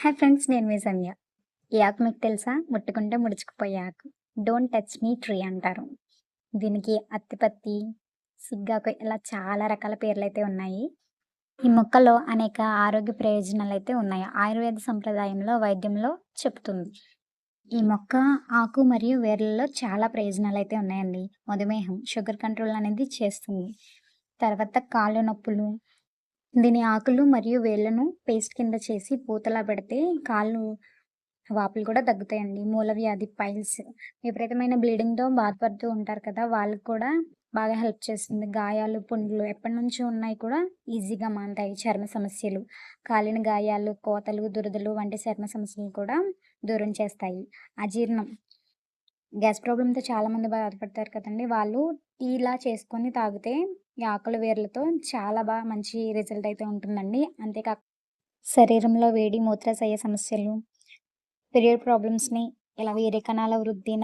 Hi friends, నేను మీ సంధ్య. ఈ ఆకు మీకు తెలుసా? ముట్టుకుంటే ముడుచుకుపోయే ఆకు. డోంట్ టచ్ మీ ట్రీ అంటారు. దీనికి అత్తిపత్తి, సిగ్గాకు ఇలా చాలా రకాల పేర్లైతే ఉన్నాయి. ఈ మొక్కలో అనేక ఆరోగ్య ప్రయోజనాలైతే ఉన్నాయి. ఆయుర్వేద సంప్రదాయంలో వైద్యంలో చెప్తుంది. ఈ మొక్క ఆకు మరియు వేర్లలో చాలా ప్రయోజనాలైతే ఉన్నాయండి. మధుమేహం, షుగర్ కంట్రోల్ అనేది చేస్తుంది. తర్వాత కాళ్ళు నొప్పులు, దీని ఆకులు మరియు వేళ్ళను పేస్ట్ కింద చేసి పూతలా పెడితే కాళ్ళు వాపులు కూడా తగ్గుతాయండి. మూలవ్యాధి, పైల్స్, విపరీతమైన బ్లీడింగ్‌తో బాధపడుతూ ఉంటారు కదా! వాళ్ళకి కూడా బాగా హెల్ప్ చేస్తుంది. గాయాలు, పుండ్లు ఎప్పటినుంచో ఉన్నాయి కూడా ఈజీగా మానతాయి. చర్మ సమస్యలు, కాలిన గాయాలు, కోతలు, దురదలు వంటి చర్మ సమస్యలను కూడా దూరం చేస్తాయి. అజీర్ణం, గ్యాస్ ప్రాబ్లమ్‌తో చాలామంది బాధపడతారు కదండీ! వాళ్ళు టీలా చేసుకొని తాగితే ఈ ఆకుల వేర్లతో చాలా మంచి రిజల్ట్ అయితే ఉంటుందండి. శరీరంలో వేడి, మూత్రాశయ సమస్యలు, పీరియడ్ ప్రాబ్లమ్స్‌ని ఇలా వేరే కణాల వృద్ధి